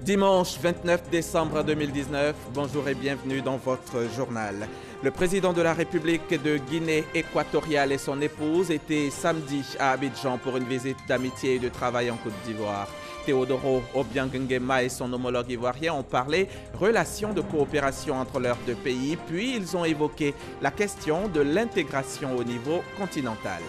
Dimanche 29 décembre 2019, bonjour et bienvenue dans votre journal. Le président de la République de Guinée équatoriale et son épouse étaient samedi à Abidjan pour une visite d'amitié et de travail en Côte d'Ivoire. Théodoro Obiang Nguema et son homologue ivoirien ont parlé relations de coopération entre leurs deux pays, puis ils ont évoqué la question de l'intégration au niveau continental.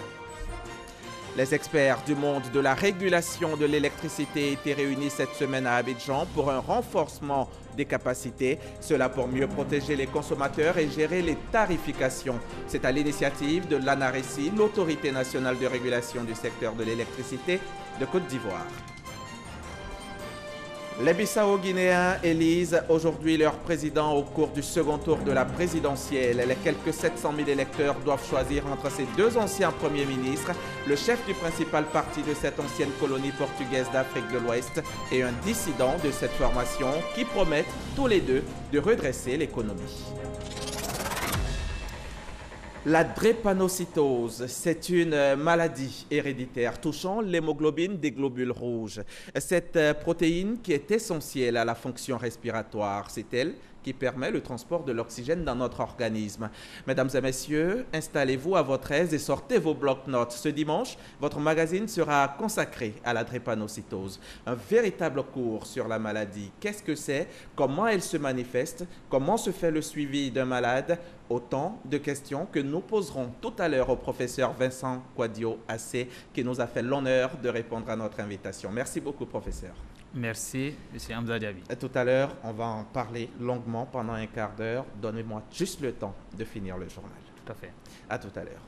Les experts du monde de la régulation de l'électricité étaient réunis cette semaine à Abidjan pour un renforcement des capacités, cela pour mieux protéger les consommateurs et gérer les tarifications. C'est à l'initiative de l'ANARECI, l'autorité nationale de régulation du secteur de l'électricité de Côte d'Ivoire. Les Bissau-Guinéens élisent aujourd'hui leur président au cours du second tour de la présidentielle. Les quelques 700 000 électeurs doivent choisir entre ces deux anciens premiers ministres, le chef du principal parti de cette ancienne colonie portugaise d'Afrique de l'Ouest et un dissident de cette formation qui promettent tous les deux de redresser l'économie. La drépanocytose, c'est une maladie héréditaire touchant l'hémoglobine des globules rouges. Cette protéine qui est essentielle à la fonction respiratoire, c'est elle qui permet le transport de l'oxygène dans notre organisme. Mesdames et messieurs, installez-vous à votre aise et sortez vos blocs-notes. Ce dimanche, votre magazine sera consacré à la drépanocytose. Un véritable cours sur la maladie. Qu'est-ce que c'est? Comment elle se manifeste? Comment se fait le suivi d'un malade? Autant de questions que nous poserons tout à l'heure au professeur Vincent Kouadio-Assé qui nous a fait l'honneur de répondre à notre invitation. Merci beaucoup, professeur. Merci, M. Hamza Diaby. Tout à l'heure, on va en parler longuement pendant un quart d'heure. Donnez-moi juste le temps de finir le journal. Tout à fait. À tout à l'heure.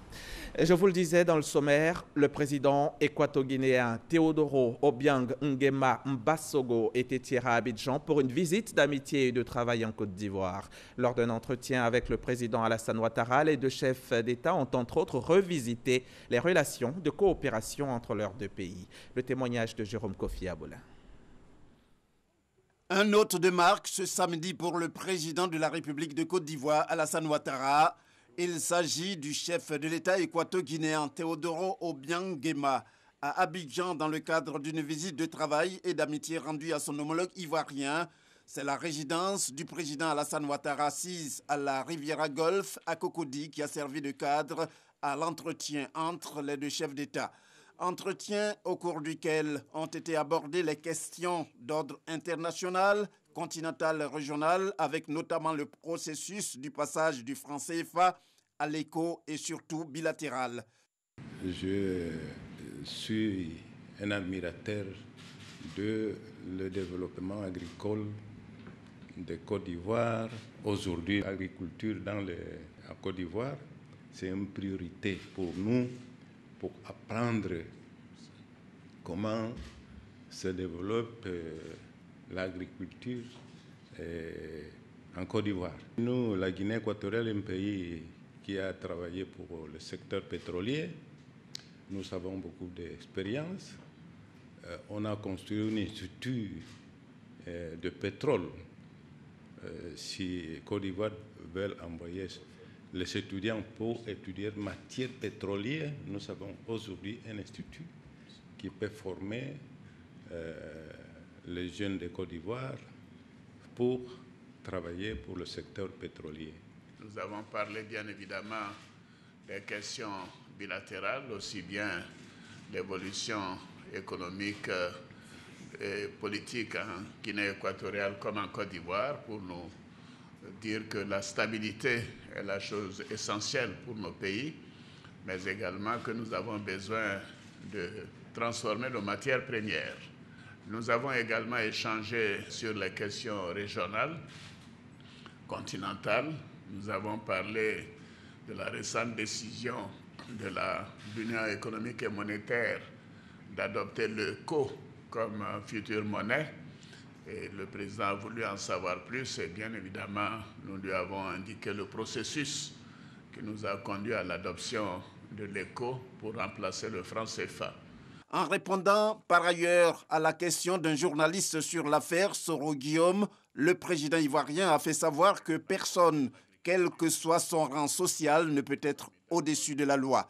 Je vous le disais dans le sommaire, le président équato-guinéen Théodoro Obiang Nguema Mbasogo était hier à Abidjan pour une visite d'amitié et de travail en Côte d'Ivoire. Lors d'un entretien avec le président Alassane Ouattara, les deux chefs d'État ont entre autres revisité les relations de coopération entre leurs deux pays. Le témoignage de Jérôme Kofi Aboulin. Un hôte de marque ce samedi pour le président de la République de Côte d'Ivoire, Alassane Ouattara. Il s'agit du chef de l'État équato-guinéen Théodoro Obiang Nguema à Abidjan dans le cadre d'une visite de travail et d'amitié rendue à son homologue ivoirien. C'est la résidence du président Alassane Ouattara assise à la Riviera Golfe à Cocody qui a servi de cadre à l'entretien entre les deux chefs d'État. Entretien au cours duquel ont été abordées les questions d'ordre international, continental, régional, avec notamment le processus du passage du franc CFA à l'éco et surtout bilatéral. Je suis un admirateur de le développement agricole de Côte d'Ivoire. Aujourd'hui, l'agriculture en Côte d'Ivoire, c'est une priorité pour nous, pour apprendre comment se développe l'agriculture en Côte d'Ivoire. Nous, la Guinée équatoriale, un pays qui a travaillé pour le secteur pétrolier, nous avons beaucoup d'expérience. On a construit un institut de pétrole. Si Côte d'Ivoire veut envoyer les étudiants pour étudier matières pétrolières, nous avons aujourd'hui un institut qui peut former les jeunes de Côte d'Ivoire pour travailler pour le secteur pétrolier. Nous avons parlé bien évidemment des questions bilatérales, aussi bien l'évolution économique et politique en Guinée équatoriale comme en Côte d'Ivoire, pour nous dire que la stabilité est la chose essentielle pour nos pays, mais également que nous avons besoin de transformer nos matières premières. Nous avons également échangé sur les questions régionales, continentales. Nous avons parlé de la récente décision de l'Union économique et monétaire d'adopter l'euro comme future monnaie. Et le président a voulu en savoir plus et bien évidemment, nous lui avons indiqué le processus qui nous a conduit à l'adoption de l'ECO pour remplacer le franc CFA. En répondant par ailleurs à la question d'un journaliste sur l'affaire Soro Guillaume, le président ivoirien a fait savoir que personne, quel que soit son rang social, ne peut être au-dessus de la loi.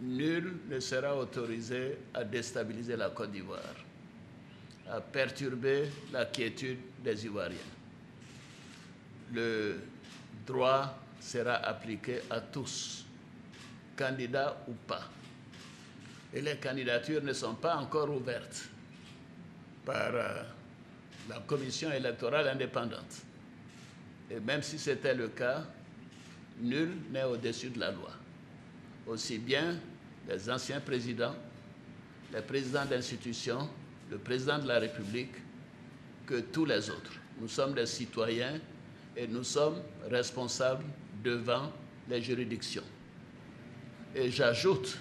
Nul ne sera autorisé à déstabiliser la Côte d'Ivoire. à perturber la quiétude des Ivoiriens. Le droit sera appliqué à tous, candidats ou pas. Et les candidatures ne sont pas encore ouvertes par la commission électorale indépendante. Et même si c'était le cas, nul n'est au-dessus de la loi. Aussi bien les anciens présidents, les présidents d'institutions, le président de la République, que tous les autres. Nous sommes des citoyens et nous sommes responsables devant les juridictions. Et j'ajoute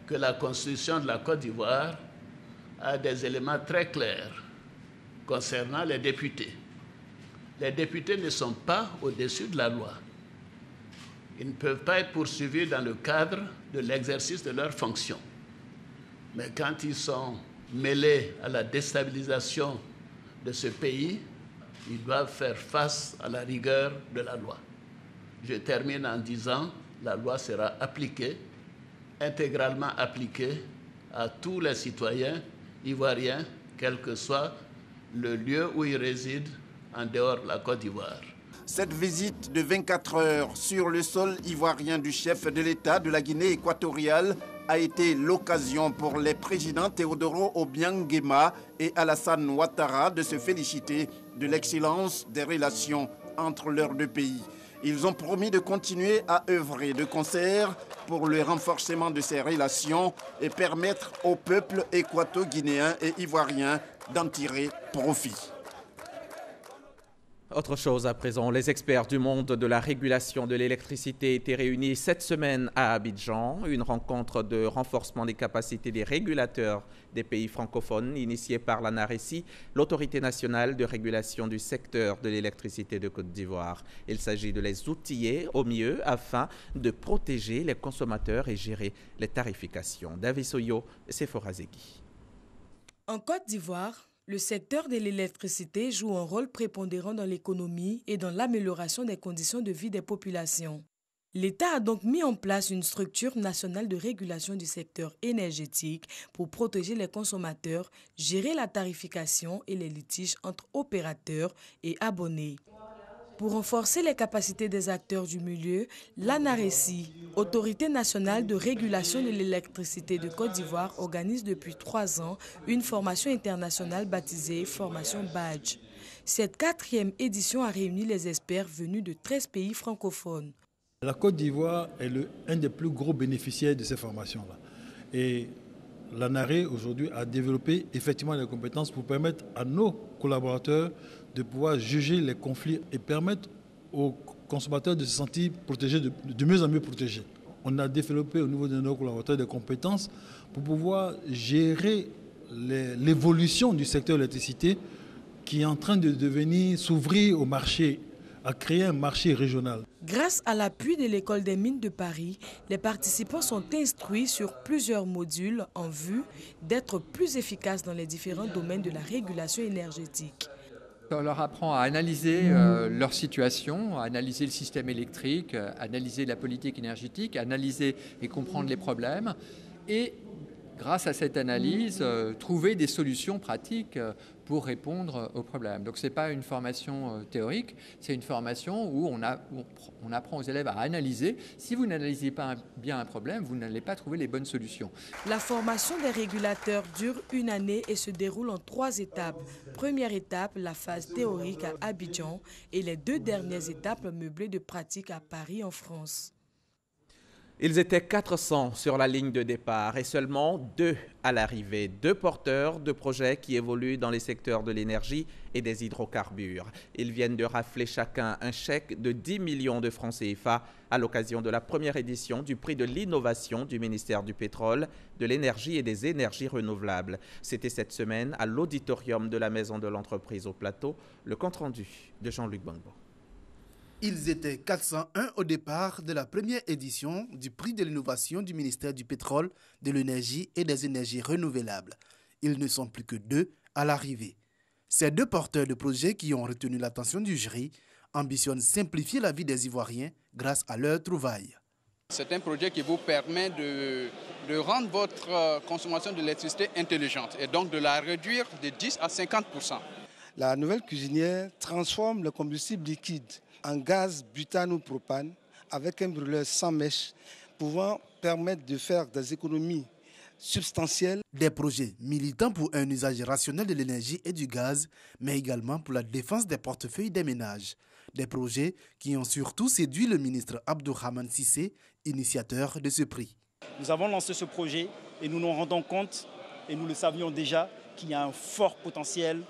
que la Constitution de la Côte d'Ivoire a des éléments très clairs concernant les députés. Les députés ne sont pas au-dessus de la loi. Ils ne peuvent pas être poursuivis dans le cadre de l'exercice de leurs fonctions. Mais quand ils sont mêlés à la déstabilisation de ce pays, ils doivent faire face à la rigueur de la loi. Je termine en disant que la loi sera appliquée, intégralement appliquée à tous les citoyens ivoiriens, quel que soit le lieu où ils résident en dehors de la Côte d'Ivoire. Cette visite de 24 heures sur le sol ivoirien du chef de l'État de la Guinée équatoriale a été l'occasion pour les présidents Teodoro Obiang Nguema et Alassane Ouattara de se féliciter de l'excellence des relations entre leurs deux pays. Ils ont promis de continuer à œuvrer de concert pour le renforcement de ces relations et permettre au peuple équato-guinéen et ivoirien d'en tirer profit. Autre chose à présent, les experts du monde de la régulation de l'électricité étaient réunis cette semaine à Abidjan, une rencontre de renforcement des capacités des régulateurs des pays francophones initiée par l'ANARECI, l'autorité nationale de régulation du secteur de l'électricité de Côte d'Ivoire. Il s'agit de les outiller au mieux afin de protéger les consommateurs et gérer les tarifications. David Soyo, Sephora Zegui. En Côte d'Ivoire, le secteur de l'électricité joue un rôle prépondérant dans l'économie et dans l'amélioration des conditions de vie des populations. L'État a donc mis en place une structure nationale de régulation du secteur énergétique pour protéger les consommateurs, gérer la tarification et les litiges entre opérateurs et abonnés. Pour renforcer les capacités des acteurs du milieu, l'ANARECI, Autorité nationale de régulation de l'électricité de Côte d'Ivoire, organise depuis 3 ans une formation internationale baptisée Formation Badge. Cette 4e édition a réuni les experts venus de 13 pays francophones. La Côte d'Ivoire est un des plus gros bénéficiaires de ces formations-là. Et l'ANARE aujourd'hui a développé effectivement les compétences pour permettre à nos collaborateurs de pouvoir juger les conflits et permettre aux consommateurs de se sentir protégés, de mieux en mieux protégés. On a développé au niveau de nos collaborateurs des compétences pour pouvoir gérer l'évolution du secteur de l'électricité qui est en train de s'ouvrir au marché, à créer un marché régional. Grâce à l'appui de l'École des mines de Paris, les participants sont instruits sur plusieurs modules en vue d'être plus efficaces dans les différents domaines de la régulation énergétique. On leur apprend à analyser leur situation, à analyser le système électrique, à analyser la politique énergétique, à analyser et comprendre les problèmes et grâce à cette analyse, trouver des solutions pratiques pour répondre aux problèmes. Donc ce n'est pas une formation théorique, c'est une formation où on apprend aux élèves à analyser. Si vous n'analysez pas bien un problème, vous n'allez pas trouver les bonnes solutions. La formation des régulateurs dure 1 année et se déroule en 3 étapes. Première étape, la phase théorique à Abidjan et les 2 dernières étapes meublées de pratique à Paris en France. Ils étaient 400 sur la ligne de départ et seulement 2 à l'arrivée. 2 porteurs de projets qui évoluent dans les secteurs de l'énergie et des hydrocarbures. Ils viennent de rafler chacun un chèque de 10 millions de francs CFA à l'occasion de la première édition du prix de l'innovation du ministère du Pétrole, de l'Énergie et des Énergies renouvelables. C'était cette semaine à l'auditorium de la Maison de l'Entreprise au Plateau. Le compte-rendu de Jean-Luc Bangbo. Ils étaient 401 au départ de la première édition du prix de l'innovation du ministère du Pétrole, de l'Énergie et des Énergies renouvelables. Ils ne sont plus que 2 à l'arrivée. Ces 2 porteurs de projets qui ont retenu l'attention du jury ambitionnent simplifier la vie des Ivoiriens grâce à leurs trouvailles. C'est un projet qui vous permet de rendre votre consommation d'électricité intelligente et donc de la réduire de 10 à 50%. La nouvelle cuisinière transforme le combustible liquide en gaz butane ou propane avec un brûleur sans mèche, pouvant permettre de faire des économies substantielles. Des projets militants pour un usage rationnel de l'énergie et du gaz, mais également pour la défense des portefeuilles des ménages. Des projets qui ont surtout séduit le ministre Abdourahmane Cissé, initiateur de ce prix. Nous avons lancé ce projet et nous nous rendons compte, et nous le savions déjà, qu'il y a un fort potentiel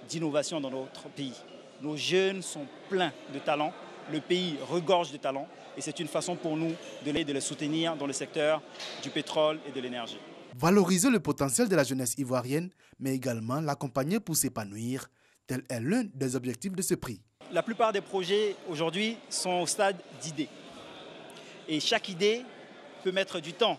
d'innovation dans notre pays. Nos jeunes sont pleins de talents, le pays regorge de talents et c'est une façon pour nous de les soutenir dans le secteur du pétrole et de l'énergie. Valoriser le potentiel de la jeunesse ivoirienne, mais également l'accompagner pour s'épanouir, tel est l'un des objectifs de ce prix. La plupart des projets aujourd'hui sont au stade d'idée. Et chaque idée peut mettre du temps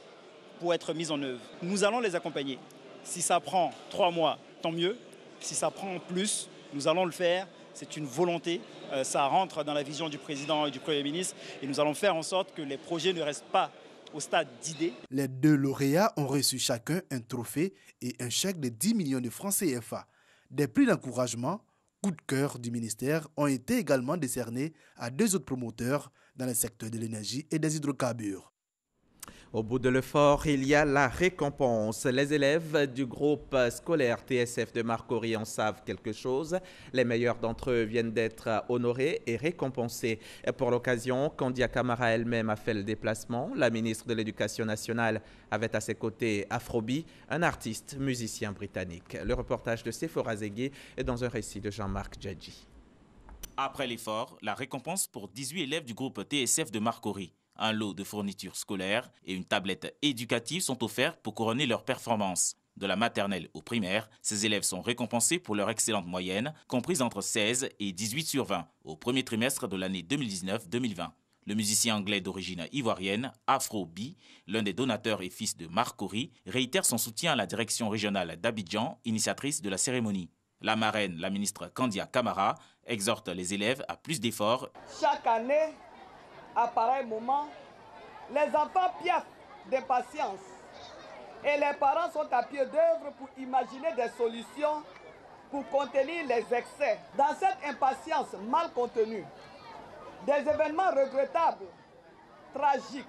pour être mise en œuvre. Nous allons les accompagner. Si ça prend 3 mois, tant mieux. Si ça prend plus, nous allons le faire. C'est une volonté. Ça rentre dans la vision du président et du Premier ministre. Et nous allons faire en sorte que les projets ne restent pas au stade d'idée. Les 2 lauréats ont reçu chacun un trophée et un chèque de 10 millions de francs CFA. Des prix d'encouragement, coup de cœur du ministère, ont été également décernés à 2 autres promoteurs dans le secteur de l'énergie et des hydrocarbures. Au bout de l'effort, il y a la récompense. Les élèves du groupe scolaire TSF de Marcory en savent quelque chose. Les meilleurs d'entre eux viennent d'être honorés et récompensés. Pour l'occasion, Kandia Camara elle-même a fait le déplacement. La ministre de l'Éducation nationale avait à ses côtés Afrobi, un artiste musicien britannique. Le reportage de Sephora Zegui est dans un récit de Jean-Marc Djadji. Après l'effort, la récompense pour 18 élèves du groupe TSF de Marcory. Un lot de fournitures scolaires et une tablette éducative sont offerts pour couronner leurs performances. De la maternelle au primaire, ces élèves sont récompensés pour leur excellente moyenne, comprise entre 16 et 18 sur 20, au premier trimestre de l'année 2019-2020. Le musicien anglais d'origine ivoirienne, Afrobi, l'un des donateurs et fils de Marcory, réitère son soutien à la direction régionale d'Abidjan, initiatrice de la cérémonie. La marraine, la ministre Kandia Camara, exhorte les élèves à plus d'efforts. Chaque année, à pareil moment, les enfants piaffent d'impatience et les parents sont à pied d'œuvre pour imaginer des solutions pour contenir les excès. Dans cette impatience mal contenue, des événements regrettables, tragiques,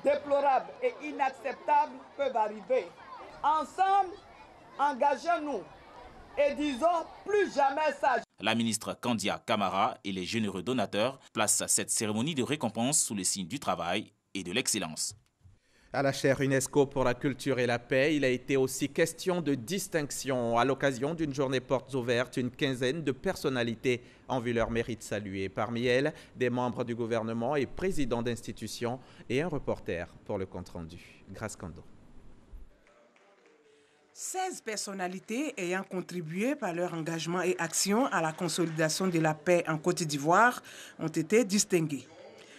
déplorables et inacceptables peuvent arriver. Ensemble, engageons-nous et disons plus jamais ça. La ministre Kandia Camara et les généreux donateurs placent cette cérémonie de récompense sous le signe du travail et de l'excellence. À la chaire UNESCO pour la culture et la paix, il a été aussi question de distinction. À l'occasion d'une journée portes ouvertes, une quinzaine de personnalités ont vu leur mérite salué. Parmi elles, des membres du gouvernement et présidents d'institutions et un reporter pour le compte-rendu. Grâce Kando. 16 personnalités ayant contribué par leur engagement et action à la consolidation de la paix en Côte d'Ivoire ont été distinguées.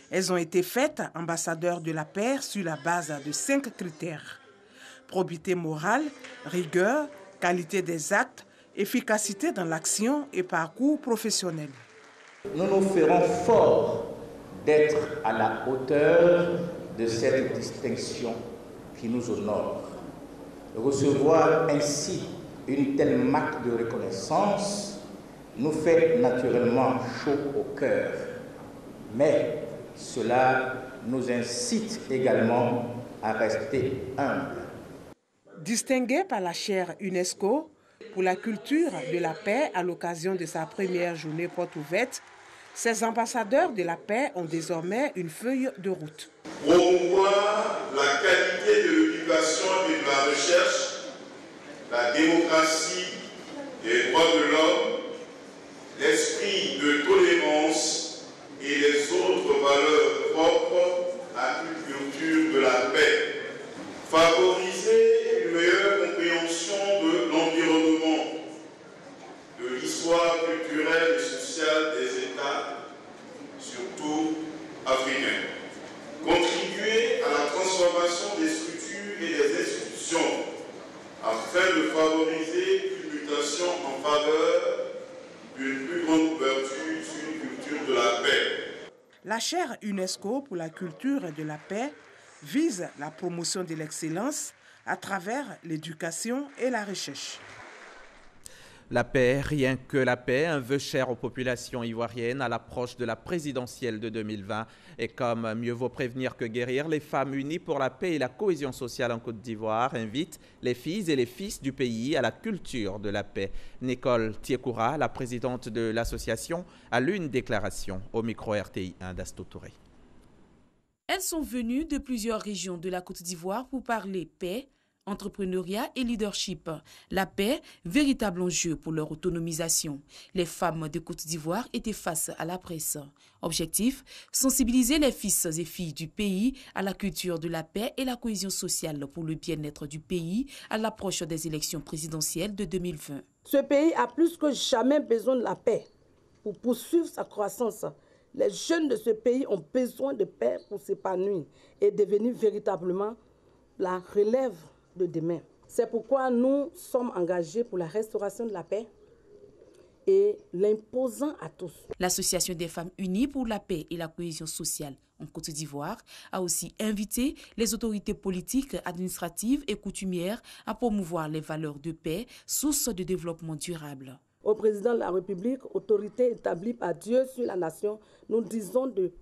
Elles ont été faites ambassadeurs de la paix sur la base de 5 critères. Probité morale, rigueur, qualité des actes, efficacité dans l'action et parcours professionnel. Nous nous ferons fort d'être à la hauteur de cette distinction qui nous honore. Recevoir ainsi une telle marque de reconnaissance nous fait naturellement chaud au cœur, mais cela nous incite également à rester humbles. Distingué par la chaire UNESCO pour la culture de la paix à l'occasion de sa première journée porte ouverte, ces ambassadeurs de la paix ont désormais une feuille de route. Promouvoir la qualité de l'éducation et de la recherche, la démocratie, les droits de l'homme, l'esprit de tolérance et les autres valeurs propres à une culture de la paix. Favoriser une meilleure compréhension de l'environnement, de l'histoire culturelle et sociale des États, surtout africains. Contribuer à la transformation des structures et des institutions afin de favoriser une mutation en faveur d'une plus grande ouverture La chaire UNESCO pour la culture et de la paix vise la promotion de l'excellence à travers l'éducation et la recherche. La paix, rien que la paix, un vœu cher aux populations ivoiriennes à l'approche de la présidentielle de 2020. Et comme mieux vaut prévenir que guérir, les femmes unies pour la paix et la cohésion sociale en Côte d'Ivoire invitent les filles et les fils du pays à la culture de la paix. Nicole Tiekoura, la présidente de l'association, a lu une déclaration au micro RTI 1 d'Astou Touré. Elles sont venues de plusieurs régions de la Côte d'Ivoire pour parler paix, entrepreneuriat et leadership. La paix, véritable enjeu pour leur autonomisation. Les femmes de Côte d'Ivoire étaient face à la presse. Objectif, sensibiliser les fils et filles du pays à la culture de la paix et la cohésion sociale pour le bien-être du pays à l'approche des élections présidentielles de 2020. Ce pays a plus que jamais besoin de la paix pour poursuivre sa croissance. Les jeunes de ce pays ont besoin de paix pour s'épanouir et devenir véritablement la relève de demain. C'est pourquoi nous sommes engagés pour la restauration de la paix et l'imposant à tous. L'Association des femmes unies pour la paix et la cohésion sociale en Côte d'Ivoire a aussi invité les autorités politiques, administratives et coutumières à promouvoir les valeurs de paix, source de développement durable. Au président de la République, autorité établie par Dieu sur la nation, nous disons de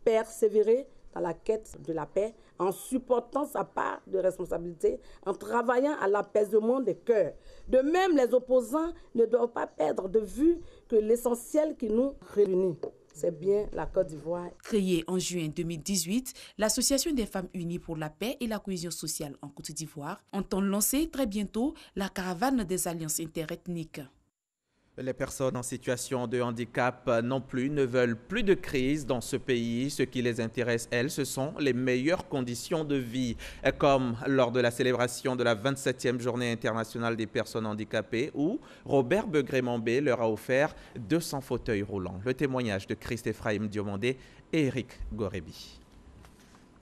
persévérer dans la quête de la paix, en supportant sa part de responsabilité, en travaillant à l'apaisement des cœurs. De même, les opposants ne doivent pas perdre de vue que l'essentiel qui nous réunit, c'est bien la Côte d'Ivoire. Créée en juin 2018, l'Association des femmes unies pour la paix et la cohésion sociale en Côte d'Ivoire entend lancer très bientôt la caravane des alliances interethniques. Les personnes en situation de handicap non plus ne veulent plus de crise dans ce pays. Ce qui les intéresse, elles, ce sont les meilleures conditions de vie. Comme lors de la célébration de la 27e journée internationale des personnes handicapées où Robert Begré-Mambé leur a offert 200 fauteuils roulants. Le témoignage de Christ Ephraim Diomandé et Eric Gorebi.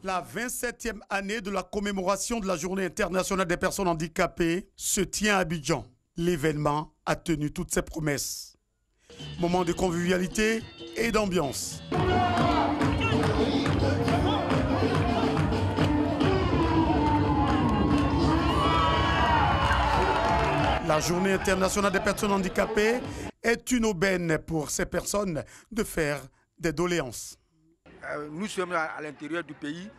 La 27e année de la commémoration de la journée internationale des personnes handicapées se tient à Abidjan. L'événement a tenu toutes ses promesses. Moment de convivialité et d'ambiance. La journée internationale des personnes handicapées est une aubaine pour ces personnes de faire des doléances. Nous sommes à l'intérieur du pays,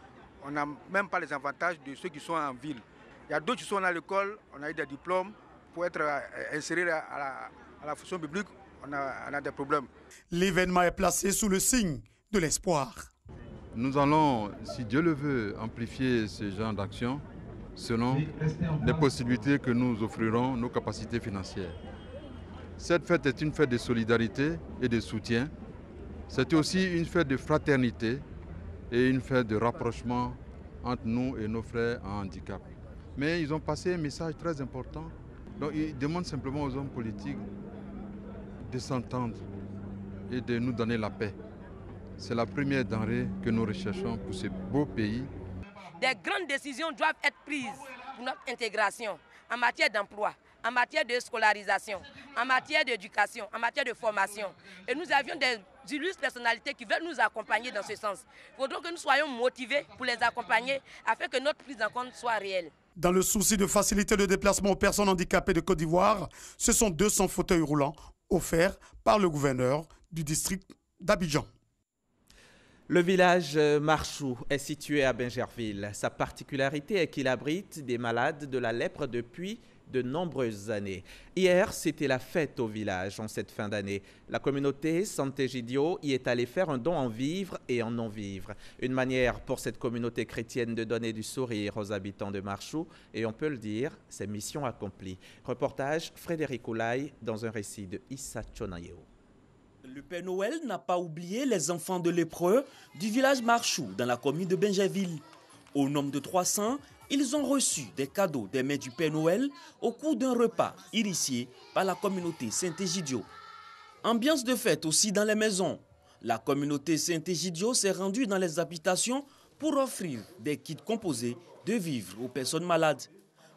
on n'a même pas les avantages de ceux qui sont en ville. Il y a d'autres qui sont à l'école, on a eu des diplômes. Pour être inséré à la fonction publique, on a des problèmes. L'événement est placé sous le signe de l'espoir. Nous allons, si Dieu le veut, amplifier ce genre d'action selon les possibilités que nous offrirons, nos capacités financières. Cette fête est une fête de solidarité et de soutien. C'est aussi une fête de fraternité et une fête de rapprochement entre nous et nos frères en handicap. Mais ils ont passé un message très important. Donc ils demandent simplement aux hommes politiques de s'entendre et de nous donner la paix. C'est la première denrée que nous recherchons pour ce beau pays. Des grandes décisions doivent être prises pour notre intégration en matière d'emploi, en matière de scolarisation, en matière d'éducation, en matière de formation. Et nous avions des illustres personnalités qui veulent nous accompagner dans ce sens. Il faudra que nous soyons motivés pour les accompagner afin que notre prise en compte soit réelle. Dans le souci de faciliter le déplacement aux personnes handicapées de Côte d'Ivoire, ce sont 200 fauteuils roulants offerts par le gouverneur du district d'Abidjan. Le village Marchou est situé à Bingerville. Sa particularité est qu'il abrite des malades de la lèpre depuis de nombreuses années. Hier, c'était la fête au village en cette fin d'année. La communauté Sant'Egidio y est allée faire un don en vivres et en non-vivres. Une manière pour cette communauté chrétienne de donner du sourire aux habitants de Marchou et on peut le dire, c'est mission accomplie. Reportage Frédéric Oulaye dans un récit de Issa Chonayeo. Le Père Noël n'a pas oublié les enfants de lépreux du village Marchou dans la commune de Bingerville. Au nombre de 300, ils ont reçu des cadeaux des mains du Père Noël au cours d'un repas initié par la communauté Saint-Egidio. Ambiance de fête aussi dans les maisons. La communauté Saint-Egidio s'est rendue dans les habitations pour offrir des kits composés de vivres aux personnes malades.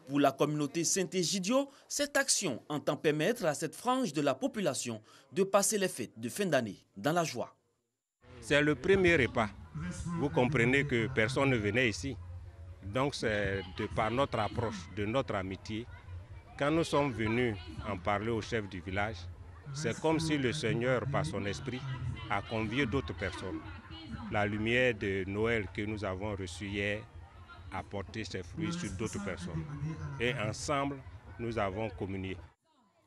Pour la communauté Saint-Egidio, cette action entend permettre à cette frange de la population de passer les fêtes de fin d'année dans la joie. C'est le premier repas. Vous comprenez que personne ne venait ici. Donc c'est de par notre approche, de notre amitié, quand nous sommes venus en parler au chef du village, c'est comme si le Seigneur, par son esprit, a convié d'autres personnes. La lumière de Noël que nous avons reçue hier a porté ses fruits sur d'autres personnes. Et ensemble, nous avons communié.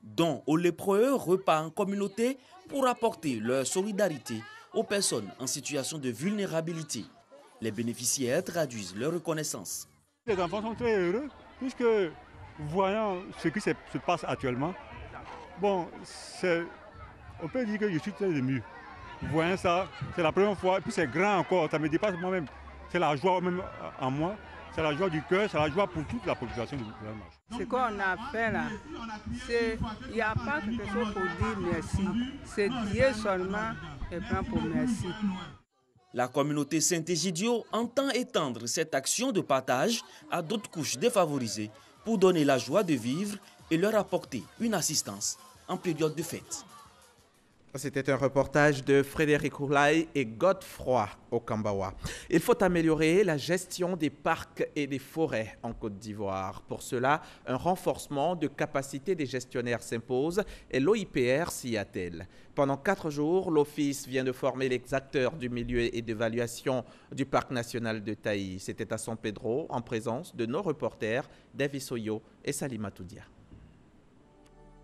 Dons aux lépreux, repas en communauté pour apporter leur solidarité aux personnes en situation de vulnérabilité. Les bénéficiaires traduisent leur reconnaissance. Les enfants sont très heureux puisque, voyant ce qui se passe actuellement, bon, on peut dire que je suis très ému. Voyant ça, c'est la première fois, et puis c'est grand encore, ça me dépasse moi-même. C'est la joie même en moi, c'est la joie du cœur, c'est la joie pour toute la population du village. Ce qu'on a fait là, il n'y a pas quelque chose pour dire merci. C'est Dieu seulement qui prend pour merci. La communauté Saint-Égidio entend étendre cette action de partage à d'autres couches défavorisées pour donner la joie de vivre et leur apporter une assistance en période de fête. C'était un reportage de Frédéric Oulaye et Godefroy Okambawa. Il faut améliorer la gestion des parcs et des forêts en Côte d'Ivoire. Pour cela, un renforcement de capacité des gestionnaires s'impose et l'OIPR s'y attelle. Pendant 4 jours, l'Office vient de former les acteurs du milieu et d'évaluation du Parc national de Taï. C'était à San Pedro, en présence de nos reporters Davis Oyo et Salima Toudia.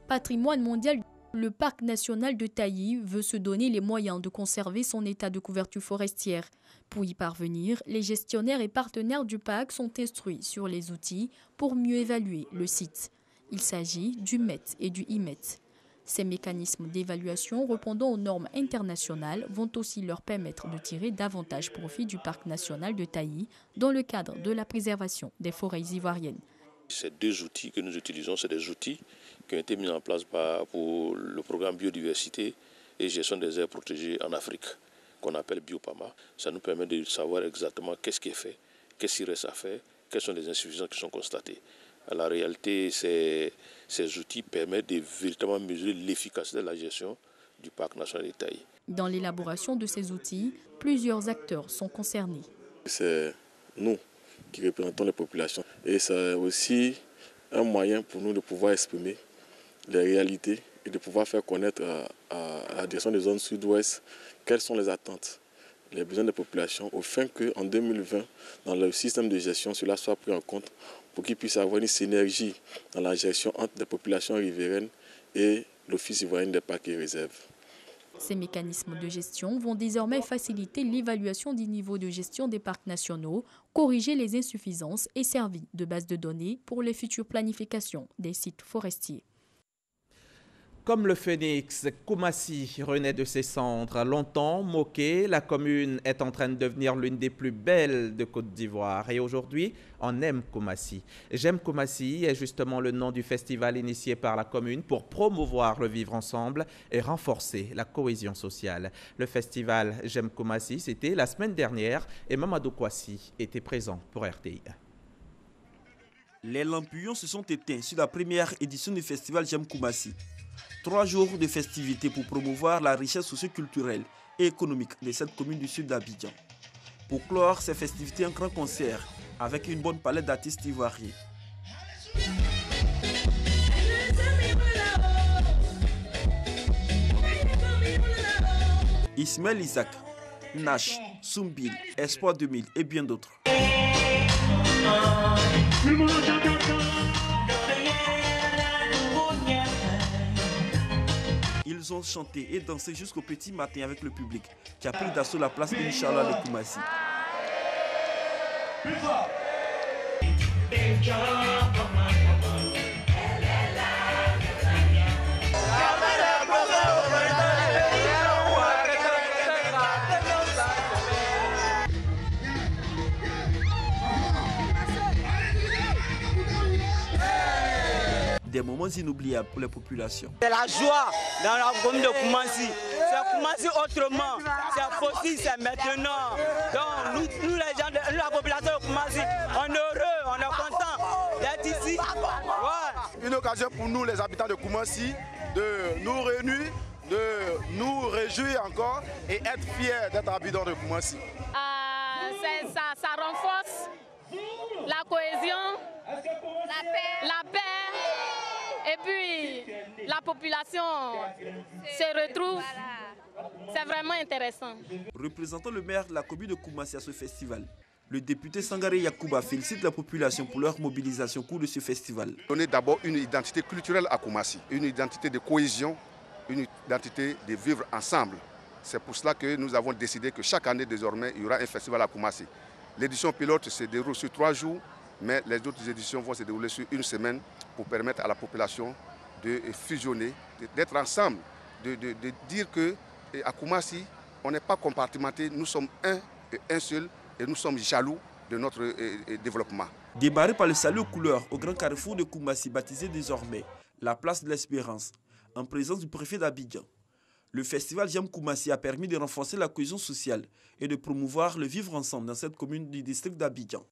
Patrimoine mondial. Le parc national de Taï veut se donner les moyens de conserver son état de couverture forestière. Pour y parvenir, les gestionnaires et partenaires du parc sont instruits sur les outils pour mieux évaluer le site. Il s'agit du MET et du IMET. Ces mécanismes d'évaluation répondant aux normes internationales vont aussi leur permettre de tirer davantage profit du parc national de Taï dans le cadre de la préservation des forêts ivoiriennes. Ces 2 outils que nous utilisons, c'est des outils qui ont été mis en place pour le programme biodiversité et gestion des aires protégées en Afrique, qu'on appelle Biopama. Ça nous permet de savoir exactement qu'est-ce qui est fait, qu'est-ce qui reste à faire, quelles sont les insuffisances qui sont constatées. À la réalité, ces outils permettent de véritablement mesurer l'efficacité de la gestion du parc national de Taï. Dans l'élaboration de ces outils, plusieurs acteurs sont concernés. C'est nous qui représentons les populations. Et c'est aussi un moyen pour nous de pouvoir exprimer les réalités et de pouvoir faire connaître à la direction des zones sud-ouest quelles sont les attentes, les besoins des populations, afin qu'en 2020, dans le système de gestion, cela soit pris en compte pour qu'il puisse avoir une synergie dans la gestion entre les populations riveraines et l'Office ivoirien des parcs et réserves. Ces mécanismes de gestion vont désormais faciliter l'évaluation du niveau de gestion des parcs nationaux, corriger les insuffisances et servir de base de données pour les futures planifications des sites forestiers. Comme le phénix, Koumassi renaît de ses cendres. Longtemps moquée, la commune est en train de devenir l'une des plus belles de Côte d'Ivoire. Et aujourd'hui, on aime Koumassi. J'aime Koumassi est justement le nom du festival initié par la commune pour promouvoir le vivre ensemble et renforcer la cohésion sociale. Le festival J'aime Koumassi, c'était la semaine dernière et Mamadou Kouassi était présent pour RTI. Les lampions se sont éteints sur la première édition du festival J'aime Koumassi. 3 jours de festivités pour promouvoir la richesse socio-culturelle et économique de cette commune du sud d'Abidjan. Pour clore ces festivités, un grand concert avec une bonne palette d'artistes ivoiriens. Ismaël Isaac, Nash, Soumbil, Espoir 2000 et bien d'autres. Ils ont chanté et dansé jusqu'au petit matin avec le public qui a pris d'assaut la place Inch'Allah de Koumassi. Des moments inoubliables pour les populations. C'est la joie dans la commune de Koumassi. C'est Koumassi autrement. C'est possible, c'est maintenant. Donc nous les gens, la population de Koumassi, on est heureux, on est content d'être ici. Ouais. Une occasion pour nous, les habitants de Koumassi, de nous réunir de nous réjouir encore et être fiers d'être habitants de Koumassi. Ça renforce la cohésion, la paix, et puis la population se retrouve. C'est vraiment intéressant. Représentant le maire de la commune de Koumassi à ce festival, le député Sangaré Yakouba félicite la population pour leur mobilisation au cours de ce festival. Donner d'abord une identité culturelle à Koumassi, une identité de cohésion, une identité de vivre ensemble. C'est pour cela que nous avons décidé que chaque année désormais, il y aura un festival à Koumassi. L'édition pilote se déroule sur 3 jours, mais les autres éditions vont se dérouler sur 1 semaine pour permettre à la population de fusionner, d'être ensemble, de dire qu'à Koumassi, on n'est pas compartimenté, nous sommes un seul et nous sommes jaloux de notre développement. Débarré par le salut aux couleurs au grand carrefour de Koumassi, baptisé désormais la place de l'Espérance, en présence du préfet d'Abidjan, le festival J'aime Koumassi a permis de renforcer la cohésion sociale et de promouvoir le vivre ensemble dans cette commune du district d'Abidjan.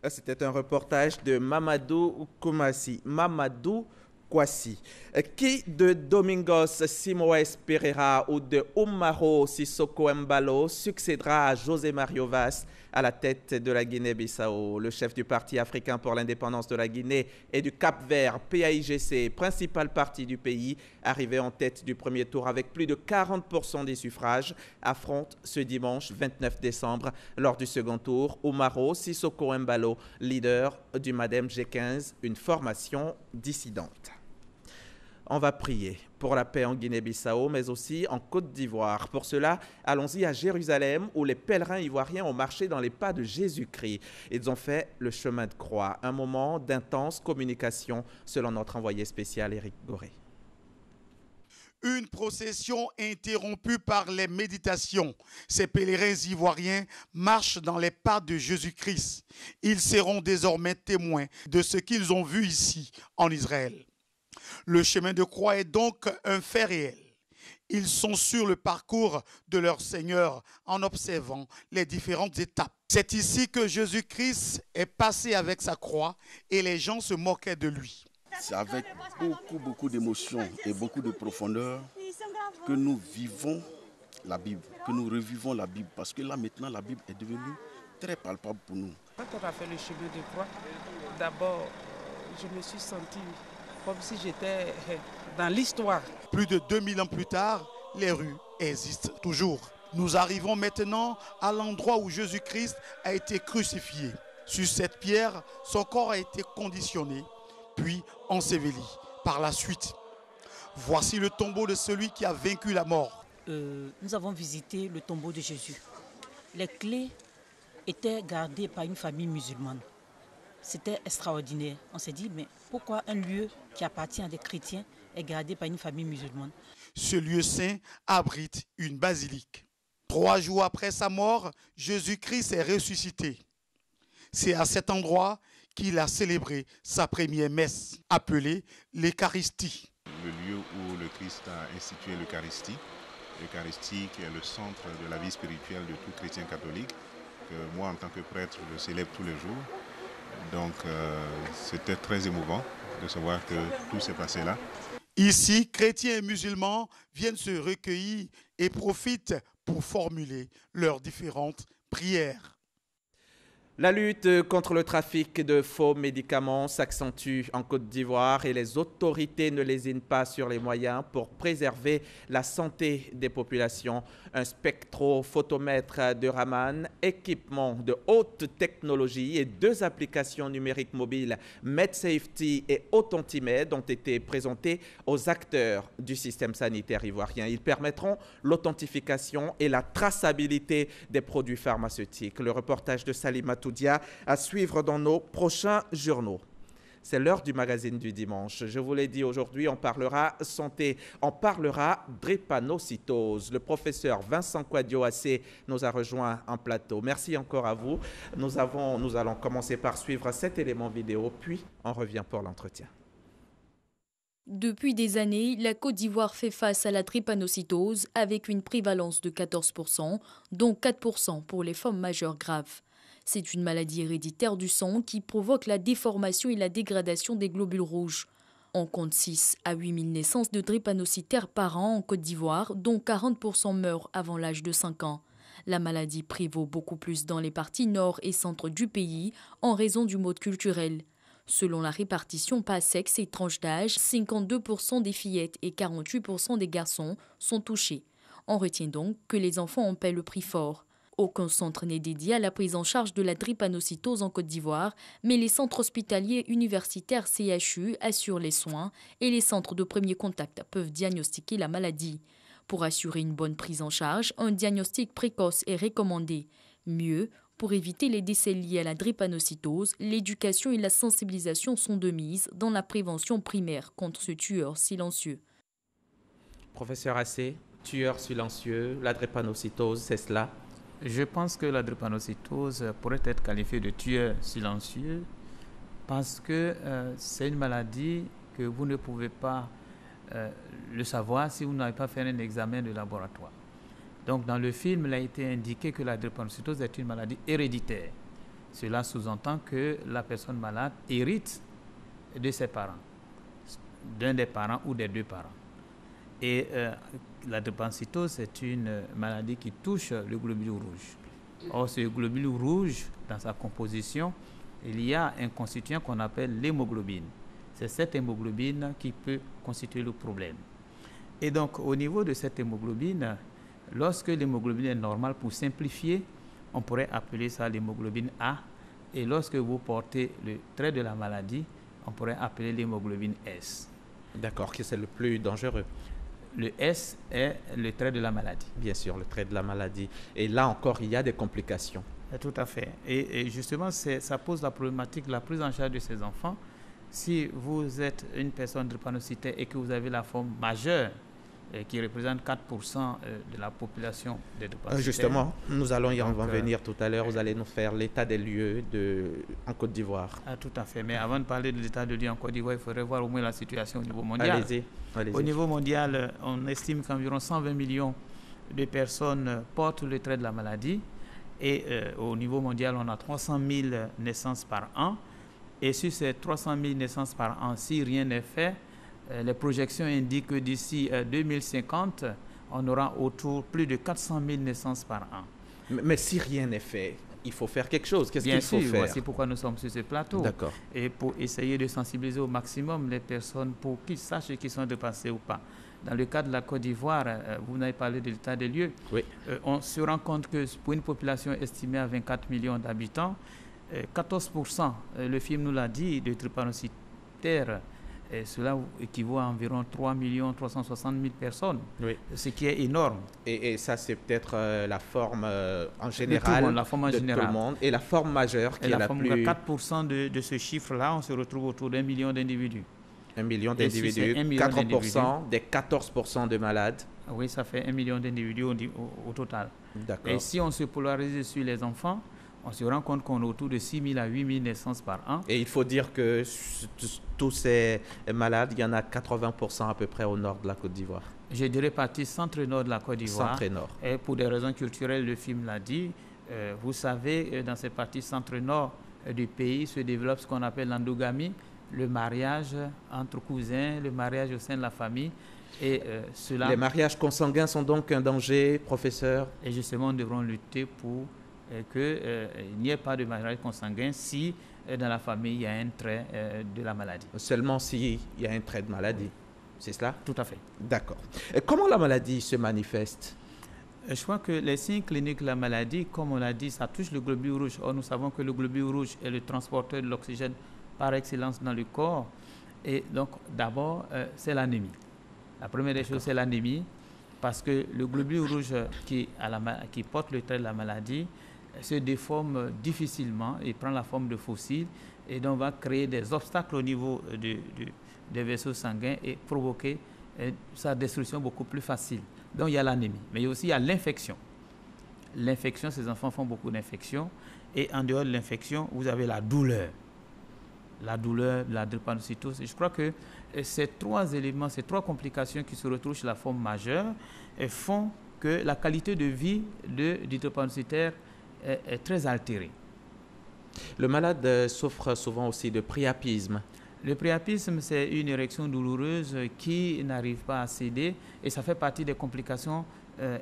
C'était un reportage de Mamadou Koumassi. Mamadou Kwasi. Qui de Domingos Simoes Pereira ou de Umaro Sissoko Embalo succédera à José Mario Vaz à la tête de la Guinée-Bissau? Le chef du Parti africain pour l'indépendance de la Guinée et du Cap-Vert, PAIGC, principal parti du pays, arrivé en tête du premier tour avec plus de 40% des suffrages, affronte ce dimanche 29 décembre lors du second tour Umaro Sissoko Embalo, leader du Madem G15, une formation dissidente. On va prier pour la paix en Guinée-Bissau, mais aussi en Côte d'Ivoire. Pour cela, allons-y à Jérusalem, où les pèlerins ivoiriens ont marché dans les pas de Jésus-Christ. Ils ont fait le chemin de croix, un moment d'intense communication, selon notre envoyé spécial Éric Goré. Une procession interrompue par les méditations. Ces pèlerins ivoiriens marchent dans les pas de Jésus-Christ. Ils seront désormais témoins de ce qu'ils ont vu ici, en Israël. Le chemin de croix est donc un fait réel. Ils sont sur le parcours de leur Seigneur en observant les différentes étapes. C'est ici que Jésus-Christ est passé avec sa croix et les gens se moquaient de lui. C'est avec beaucoup d'émotion et beaucoup de profondeur que nous vivons la Bible, que nous revivons la Bible. Parce que là maintenant la Bible est devenue très palpable pour nous. Quand on a fait le chemin de croix, d'abord je me suis senti comme si j'étais dans l'histoire. Plus de 2000 ans plus tard, les rues existent toujours. Nous arrivons maintenant à l'endroit où Jésus-Christ a été crucifié. Sur cette pierre, son corps a été conditionné, puis enseveli par la suite. Voici le tombeau de celui qui a vaincu la mort. Nous avons visité le tombeau de Jésus. Les clés étaient gardées par une famille musulmane. C'était extraordinaire. On s'est dit, mais pourquoi un lieu qui appartient à des chrétiens est gardé par une famille musulmane? Ce lieu saint abrite une basilique. 3 jours après sa mort, Jésus-Christ est ressuscité. C'est à cet endroit qu'il a célébré sa première messe, appelée l'Eucharistie. Le lieu où le Christ a institué l'Eucharistie qui est le centre de la vie spirituelle de tout chrétien catholique, que moi en tant que prêtre je célèbre tous les jours. Donc c'était très émouvant de savoir que tout s'est passé là. Ici, chrétiens et musulmans viennent se recueillir et profitent pour formuler leurs différentes prières. La lutte contre le trafic de faux médicaments s'accentue en Côte d'Ivoire et les autorités ne lésinent pas sur les moyens pour préserver la santé des populations. Un spectrophotomètre de Raman, équipement de haute technologie et 2 applications numériques mobiles MedSafety et Authentimed ont été présentés aux acteurs du système sanitaire ivoirien. Ils permettront l'authentification et la traçabilité des produits pharmaceutiques. Le reportage de Salima Toudia à suivre dans nos prochains journaux. C'est l'heure du magazine du dimanche. Je vous l'ai dit, aujourd'hui, on parlera santé, on parlera drépanocytose. Le professeur Vincent Kouadio-Assé nous a rejoint en plateau. Merci encore à vous. Nous allons commencer par suivre cet élément vidéo, puis on revient pour l'entretien. Depuis des années, la Côte d'Ivoire fait face à la drépanocytose avec une prévalence de 14%, dont 4% pour les formes majeures graves. C'est une maladie héréditaire du sang qui provoque la déformation et la dégradation des globules rouges. On compte 6 à 8 000 naissances de drépanocytaires par an en Côte d'Ivoire, dont 40% meurent avant l'âge de 5 ans. La maladie prévaut beaucoup plus dans les parties nord et centre du pays en raison du mode culturel. Selon la répartition par sexe et tranche d'âge, 52% des fillettes et 48% des garçons sont touchés. On retient donc que les enfants en paient le prix fort. Aucun centre n'est dédié à la prise en charge de la drépanocytose en Côte d'Ivoire, mais les centres hospitaliers universitaires CHU assurent les soins et les centres de premier contact peuvent diagnostiquer la maladie. Pour assurer une bonne prise en charge, un diagnostic précoce est recommandé. Mieux, pour éviter les décès liés à la drépanocytose, l'éducation et la sensibilisation sont de mise dans la prévention primaire contre ce tueur silencieux. Professeur Assé, tueur silencieux, la drépanocytose, c'est cela? Je pense que la drépanocytose pourrait être qualifiée de tueur silencieux parce que c'est une maladie que vous ne pouvez pas le savoir si vous n'avez pas fait un examen de laboratoire. Donc dans le film, il a été indiqué que la drépanocytose est une maladie héréditaire. Cela sous-entend que la personne malade hérite de ses parents, d'un des parents ou des deux parents. Et la drépanocytose, c'est une maladie qui touche le globule rouge. Or, ce globule rouge, dans sa composition, il y a un constituant qu'on appelle l'hémoglobine. C'est cette hémoglobine qui peut constituer le problème. Et donc, au niveau de cette hémoglobine, lorsque l'hémoglobine est normale, pour simplifier, on pourrait appeler ça l'hémoglobine A. Et lorsque vous portez le trait de la maladie, on pourrait appeler l'hémoglobine S. D'accord, que c'est le plus dangereux. Le S est le trait de la maladie. Bien sûr, le trait de la maladie. Et là encore, il y a des complications. Tout à fait. Et justement, ça pose la problématique de la prise en charge de ces enfants. Si vous êtes une personne drépanocytaire et que vous avez la forme majeure, qui représente 4% de la population des drépanocytaires. Justement, nous allons y en venir tout à l'heure. Vous allez nous faire l'état des lieux en Côte d'Ivoire. Tout à fait. Mais avant de parler de l'état des lieux en Côte d'Ivoire, il faudrait voir au moins la situation au niveau mondial. Allez-y. Au niveau mondial, on estime qu'environ 120 millions de personnes portent le trait de la maladie. Et au niveau mondial, on a 300 000 naissances par an. Et sur ces 300 000 naissances par an, si rien n'est fait, les projections indiquent que d'ici 2050, on aura autour plus de 400 000 naissances par an. Mais si rien n'est fait, il faut faire quelque chose. Qu'est-ce qu'il faut faire? Voici pourquoi nous sommes sur ce plateau. D'accord. Et pour essayer de sensibiliser au maximum les personnes pour qu'ils sachent qu'ils sont dépassés ou pas. Dans le cas de la Côte d'Ivoire, vous n'avez parlé de l'état des lieux. Oui. On se rend compte que pour une population estimée à 24 millions d'habitants, 14%, le film nous l'a dit, de drépanocytaires, cela équivaut à environ 3 360 000 personnes, oui. Ce qui est énorme. Et ça, c'est peut-être la forme en général la forme en général. Tout le monde. Et la forme majeure qui est la plus... 4% de ce chiffre-là, on se retrouve autour d'1 million d'individus. 1 million d'individus, 4% des 14% de malades. Oui, ça fait 1 million d'individus au total. D'accord. Et si on se polarise sur les enfants, on se rend compte qu'on est autour de 6 000 à 8 000 naissances par an. Et il faut dire que tous ces malades, il y en a 80% à peu près au nord de la Côte d'Ivoire. Je dirais partie centre-nord de la Côte d'Ivoire. Centre-nord. Et pour des raisons culturelles, le film l'a dit. Vous savez, dans cette partie centre-nord du pays se développe ce qu'on appelle l'endogamie, le mariage entre cousins, le mariage au sein de la famille. Et cela... Les mariages consanguins sont donc un danger, professeur? Et justement, nous devrons lutter pour qu'il n'y ait pas de mariage consanguin si dans la famille il y a un trait de la maladie. Seulement s'il y a un trait de maladie, c'est cela? Tout à fait. D'accord. Et comment la maladie se manifeste? Je crois que les signes cliniques de la maladie, comme on l'a dit, ça touche le globule rouge. Or, nous savons que le globule rouge est le transporteur de l'oxygène par excellence dans le corps. Et donc, d'abord, c'est l'anémie. La première des choses, c'est l'anémie, parce que le globule rouge qui porte le trait de la maladie se déforme difficilement et prend la forme de fossiles et donc va créer des obstacles au niveau des vaisseaux sanguins et provoquer sa destruction beaucoup plus facile. Donc il y a l'anémie, mais aussi il y a l'infection. L'infection, ces enfants font beaucoup d'infections et en dehors de l'infection, vous avez la douleur, la drépanocytose. Et je crois que ces trois éléments, ces trois complications qui se retrouvent chez la forme majeure font que la qualité de vie du drépanocytaire est très altérée. Le malade souffre souvent aussi de priapisme. Le priapisme, c'est une érection douloureuse qui n'arrive pas à céder et ça fait partie des complications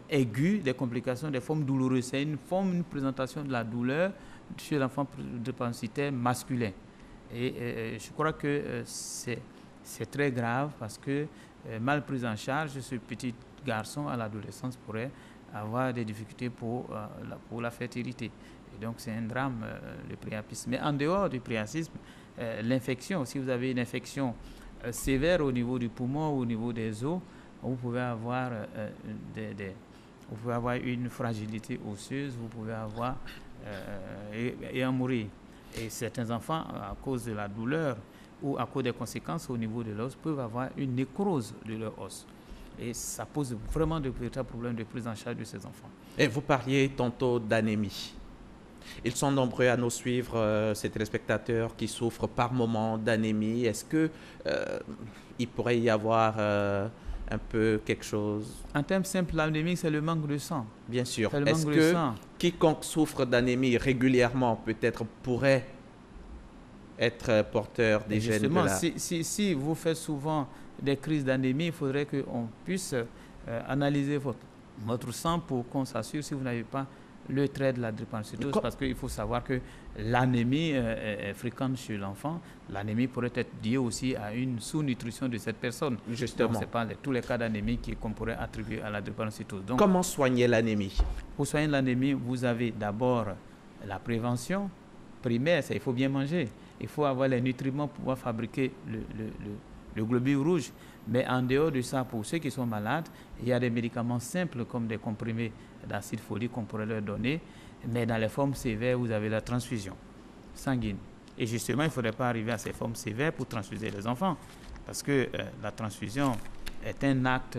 aiguës, des complications des formes douloureuses. C'est une présentation de la douleur chez l'enfant drépanocytaire masculin. Et je crois que c'est très grave parce que mal pris en charge, ce petit garçon à l'adolescence pourrait avoir des difficultés pour la fertilité. Et donc c'est un drame, le priapisme. Mais en dehors du priapisme, l'infection, si vous avez une infection sévère au niveau du poumon ou au niveau des os, vous pouvez avoir, une fragilité osseuse, vous pouvez avoir et en mourir. Et certains enfants, à cause de la douleur ou à cause des conséquences au niveau de l'os, peuvent avoir une nécrose de leur os. Et ça pose vraiment de véritables problèmes de prise en charge de ces enfants. Et vous parliez tantôt d'anémie. Ils sont nombreux à nous suivre, ces téléspectateurs qui souffrent par moment d'anémie. Est-ce qu'il pourrait y avoir un peu quelque chose? En termes simples, l'anémie, c'est le manque de sang. Bien sûr. Est-ce que quiconque souffre d'anémie régulièrement peut-être pourrait être porteur des gènes de la... Si vous faites souvent des crises d'anémie, il faudrait qu'on puisse analyser votre sang pour qu'on s'assure si vous n'avez pas le trait de la drépanocytose, parce qu'il faut savoir que l'anémie est fréquente chez l'enfant. L'anémie pourrait être liée aussi à une sous-nutrition de cette personne. Justement. Ce n'est pas tous les cas d'anémie qu'on pourrait attribuer à la drépanocytose. Donc, comment soigner l'anémie? Pour soigner l'anémie, vous avez d'abord la prévention primaire, il faut bien manger. Il faut avoir les nutriments pour pouvoir fabriquer le globule rouge. Mais en dehors de ça, pour ceux qui sont malades, il y a des médicaments simples comme des comprimés d'acide folique qu'on pourrait leur donner. Mais dans les formes sévères, vous avez la transfusion sanguine. Et justement, il ne faudrait pas arriver à ces formes sévères pour transfuser les enfants. Parce que la transfusion est un acte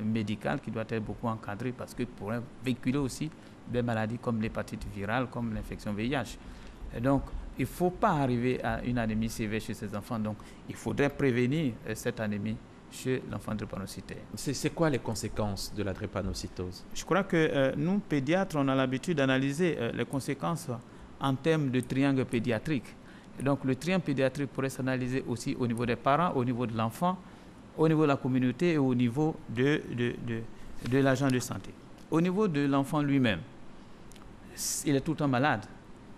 médical qui doit être beaucoup encadré parce que pourrait véhiculer aussi des maladies comme l'hépatite virale, comme l'infection VIH. Et donc, il ne faut pas arriver à une anémie sévère chez ces enfants. Donc, il faudrait prévenir cette anémie chez l'enfant drépanocytaire. C'est quoi les conséquences de la drépanocytose? Je crois que nous, pédiatres, on a l'habitude d'analyser les conséquences en termes de triangle pédiatrique. Et donc, le triangle pédiatrique pourrait s'analyser aussi au niveau des parents, au niveau de l'enfant, au niveau de la communauté et au niveau de l'agent de santé. Au niveau de l'enfant lui-même, il est tout le temps malade.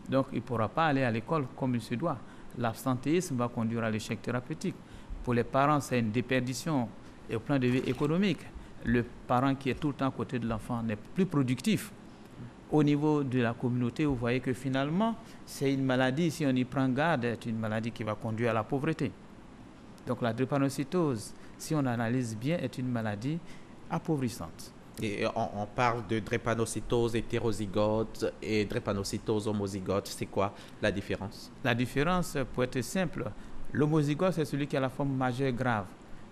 Donc, il ne pourra pas aller à l'école comme il se doit. L'absentéisme va conduire à l'échec thérapeutique. Pour les parents, c'est une déperdition au plan de vue économique. Le parent qui est tout le temps à côté de l'enfant n'est plus productif. Au niveau de la communauté, vous voyez que finalement, c'est une maladie, si on y prend garde, c'est une maladie qui va conduire à la pauvreté. Donc la drépanocytose, si on analyse bien, est une maladie appauvrissante. Et on parle de drépanocytose hétérozygote et drépanocytose homozygote. C'est quoi la différence? La différence, pour être simple, l'homozygote, c'est celui qui a la forme majeure grave.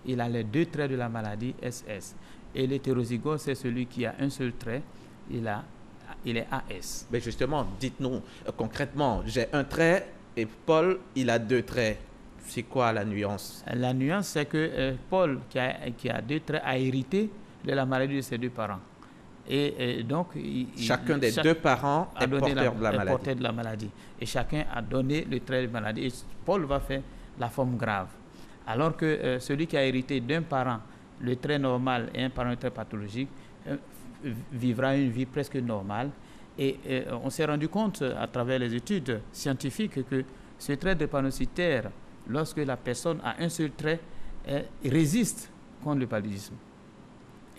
Il a les deux traits de la maladie SS. Et l'hétérozygote, c'est celui qui a un seul trait. Il est AS. Mais justement, dites-nous concrètement, j'ai un trait et Paul, il a deux traits. C'est quoi la nuance? La nuance, c'est que Paul, qui a deux traits, a hérité de la maladie de ses deux parents. Et donc, chacun des deux parents est porteur de la maladie. Et chacun a donné le trait de maladie. Et Paul va faire la forme grave. Alors que celui qui a hérité d'un parent le trait normal et un parent le trait pathologique vivra une vie presque normale. Et on s'est rendu compte à travers les études scientifiques que ce trait drépanocytaire, lorsque la personne a un seul trait, résiste contre le paludisme.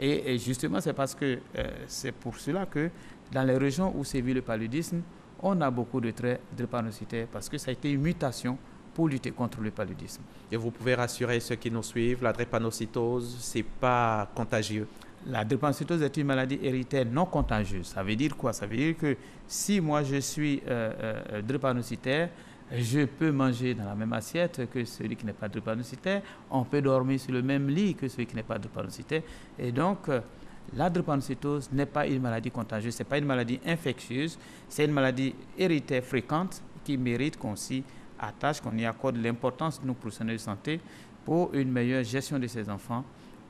Et justement, c'est parce que c'est pour cela que dans les régions où sévit le paludisme, on a beaucoup de traits drépanocytaires parce que ça a été une mutation pour lutter contre le paludisme. Et vous pouvez rassurer ceux qui nous suivent, la drépanocytose, ce n'est pas contagieux? La drépanocytose est une maladie héréditaire non contagieuse. Ça veut dire quoi? Ça veut dire que si moi je suis drépanocytaire, je peux manger dans la même assiette que celui qui n'est pas drépanocytaire. On peut dormir sur le même lit que celui qui n'est pas drépanocytaire. Et donc, la drépanocytose n'est pas une maladie contagieuse, ce n'est pas une maladie infectieuse, c'est une maladie héréditaire fréquente qui mérite qu'on s'y attache, qu'on y accorde l'importance de nos professionnels de santé pour une meilleure gestion de ces enfants,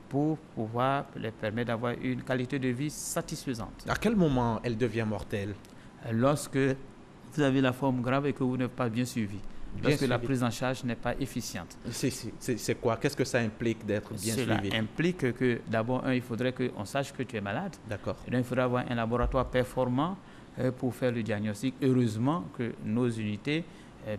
pour pouvoir les permettre d'avoir une qualité de vie satisfaisante. À quel moment elle devient mortelle? Lorsque vous avez la forme grave et que vous n'êtes pas bien suivi. lorsque la prise en charge n'est pas efficiente. C'est quoi? Qu'est-ce que ça implique d'être bien suivi? Cela implique que d'abord, il faudrait qu'on sache que tu es malade. D'accord. Et donc, il faudra avoir un laboratoire performant pour faire le diagnostic. Heureusement que nos unités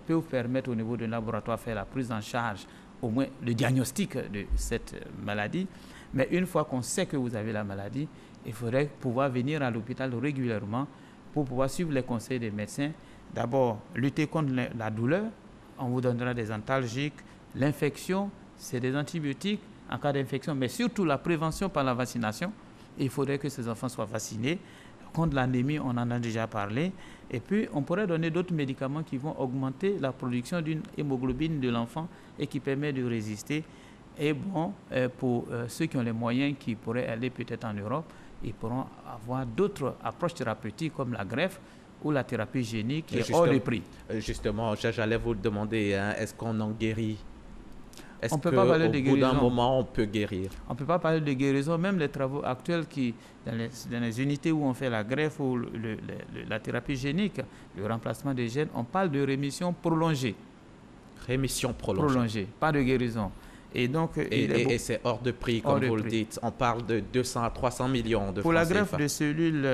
peuvent permettre au niveau d'un laboratoire de faire la prise en charge, au moins le diagnostic de cette maladie. Mais une fois qu'on sait que vous avez la maladie, il faudrait pouvoir venir à l'hôpital régulièrement pour pouvoir suivre les conseils des médecins. D'abord, lutter contre la douleur. On vous donnera des antalgiques. L'infection, c'est des antibiotiques en cas d'infection, mais surtout la prévention par la vaccination. Il faudrait que ces enfants soient vaccinés. Contre l'anémie, on en a déjà parlé. Et puis, on pourrait donner d'autres médicaments qui vont augmenter la production d'une hémoglobine de l'enfant et qui permet de résister. Et bon, pour ceux qui ont les moyens, qui pourraient aller peut-être en Europe, ils pourront avoir d'autres approches thérapeutiques comme la greffe ou la thérapie génique qui est hors de prix. Justement, j'allais vous demander, hein, est-ce qu'on en guérit? Est-ce qu'au bout d'un moment, on peut guérir? On ne peut pas parler de guérison. Même les travaux actuels dans les unités où on fait la greffe ou la thérapie génique, le remplacement des gènes, on parle de rémission prolongée. Rémission prolongée. Pas de guérison. Et donc, et c'est hors de prix, comme vous le dites. On parle de 200 à 300 millions de francs CFA. Pour la greffe de cellules,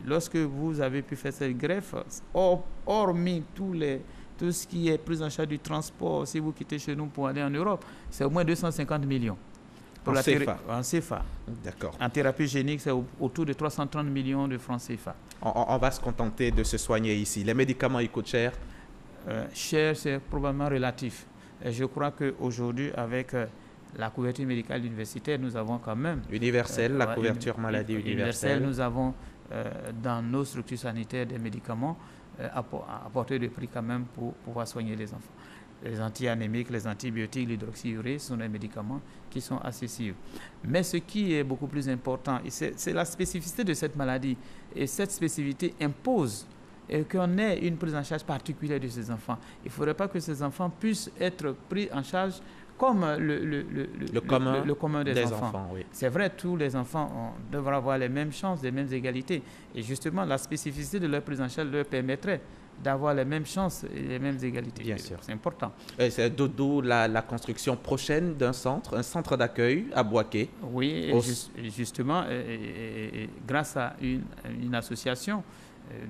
lorsque vous avez pu faire cette greffe, hormis tout ce qui est prise en charge du transport, si vous quittez chez nous pour aller en Europe, c'est au moins 250 millions. En CFA. En CFA. D'accord. En thérapie génique, c'est autour de 330 millions de francs CFA. On va se contenter de se soigner ici. Les médicaments, ils coûtent cher? Cher, c'est probablement relatif. Et je crois qu'aujourd'hui, avec la couverture médicale universitaire, nous avons quand même... Universelle, la couverture maladie universelle. Nous avons dans nos structures sanitaires des médicaments à portée de prix quand même pour pouvoir soigner les enfants. Les anti-anémiques, les antibiotiques, l'hydroxyurée sont des médicaments qui sont accessibles. Mais ce qui est beaucoup plus important, c'est la spécificité de cette maladie. Et cette spécificité impose qu'on ait une prise en charge particulière de ces enfants. Il ne faudrait pas que ces enfants puissent être pris en charge comme le commun des enfants. Oui. C'est vrai, tous les enfants devraient avoir les mêmes chances, les mêmes égalités. Et justement, la spécificité de leur prise en charge leur permettrait d'avoir les mêmes chances et les mêmes égalités. Bien sûr. C'est important. C'est d'où la construction prochaine d'un centre, un centre d'accueil à Boaké. Oui, justement, grâce à une association.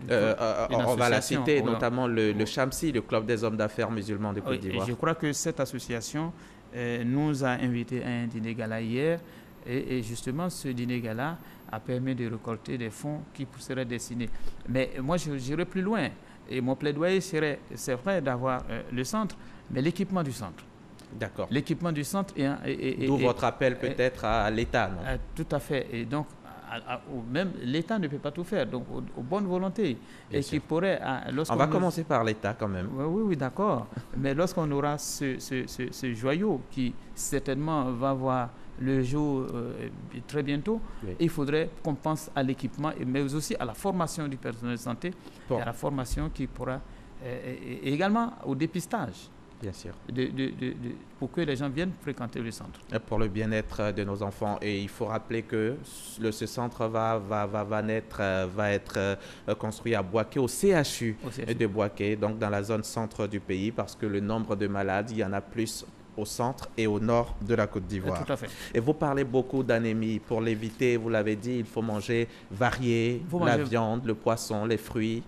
On va la citer, notamment le CHAMSI, le Club des hommes d'affaires musulmans de Côte d'Ivoire. Je crois que cette association nous a invités à un dîner gala hier et justement ce dîner gala a permis de récolter des fonds qui seraient destinés. Mais moi j'irais plus loin et mon plaidoyer serait, c'est vrai d'avoir le centre, mais l'équipement du centre. D'accord. L'équipement du centre d'où votre appel peut-être à l'État, non? Tout à fait. Et donc même l'État ne peut pas tout faire, donc aux bonnes volontés. Bien et sûr. qui pourrait, on va commencer par l'État quand même. Oui, d'accord. Mais lorsqu'on aura ce joyau qui certainement va voir le jour très bientôt, oui. Il faudrait qu'on pense à l'équipement, mais aussi à la formation du personnel de santé, et à la formation qui pourra, et également au dépistage. Bien sûr. Pour que les gens viennent fréquenter le centre. Et pour le bien-être de nos enfants. Et il faut rappeler que ce centre va être construit à Boaké, au CHU de Boaké, donc dans la zone centre du pays, parce que le nombre de malades, il y en a plus au centre et au nord de la Côte d'Ivoire. Tout à fait. Et vous parlez beaucoup d'anémie. Pour l'éviter, vous l'avez dit, il faut manger varié, viande, le poisson, les fruits.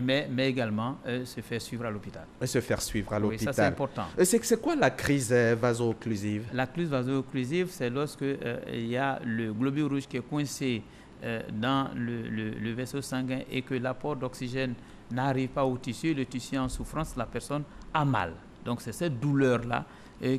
Mais également se faire suivre à l'hôpital. Se faire suivre à l'hôpital. Oui, ça c'est important. C'est quoi la crise vaso-occlusive? La crise vaso-occlusive, c'est lorsque il y a le globule rouge qui est coincé dans le vaisseau sanguin et que l'apport d'oxygène n'arrive pas au tissu, le tissu est en souffrance, la personne a mal. Donc c'est cette douleur-là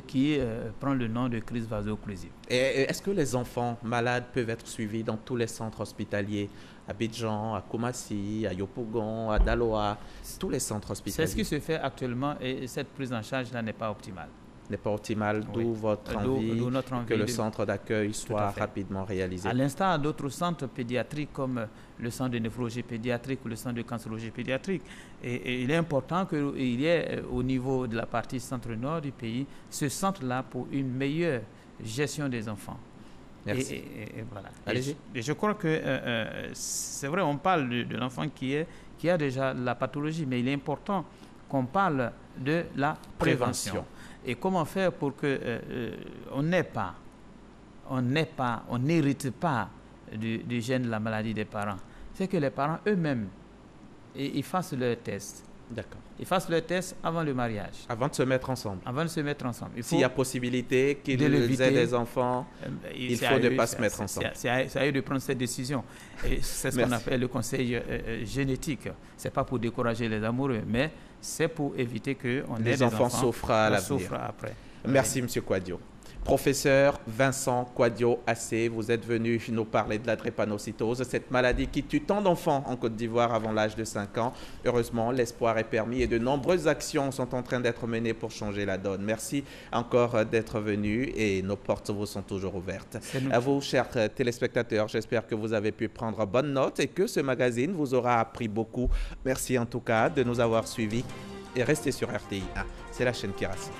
qui prend le nom de crise vaso-occlusive. Et est-ce que les enfants malades peuvent être suivis dans tous les centres hospitaliers, à Abidjan, à Koumassi, à Yopougon, à Daloa, tous les centres hospitaliers? C'est ce qui se fait actuellement et cette prise en charge-là n'est pas optimale. N'est pas optimale, d'où votre envie, notre envie que le centre d'accueil soit rapidement réalisé. À l'instar d'autres centres pédiatriques comme le centre de néphrologie pédiatrique ou le centre de cancérologie pédiatrique. Et il est important qu'il y ait au niveau de la partie centre-nord du pays ce centre-là pour une meilleure gestion des enfants. Merci. Et voilà. Allez-y. Et je crois que c'est vrai, on parle de l'enfant qui a déjà la pathologie, mais il est important qu'on parle de la prévention. Et comment faire pour que on n'hérite pas du gène de la maladie des parents? C'est que les parents eux-mêmes, ils fassent leur test. D'accord. Ils fassent leur test avant le mariage. Avant de se mettre ensemble. Avant de se mettre ensemble. S'il y a possibilité qu'ils aient des enfants, il faut ne pas se mettre ensemble. C'est à eux de prendre cette décision. Et c'est ce qu'on appelle le conseil génétique. Ce n'est pas pour décourager les amoureux, mais c'est pour éviter qu'on ait des enfants souffrent à l'avenir. Après. Merci, M. Kouadio. Professeur Vincent Kouadio-Assé, vous êtes venu nous parler de la drépanocytose, cette maladie qui tue tant d'enfants en Côte d'Ivoire avant l'âge de 5 ans. Heureusement, l'espoir est permis et de nombreuses actions sont en train d'être menées pour changer la donne. Merci encore d'être venu et nos portes vous sont toujours ouvertes. À vous, chers téléspectateurs, j'espère que vous avez pu prendre bonne note et que ce magazine vous aura appris beaucoup. Merci en tout cas de nous avoir suivis et restez sur RTI 1. C'est la chaîne qui reste.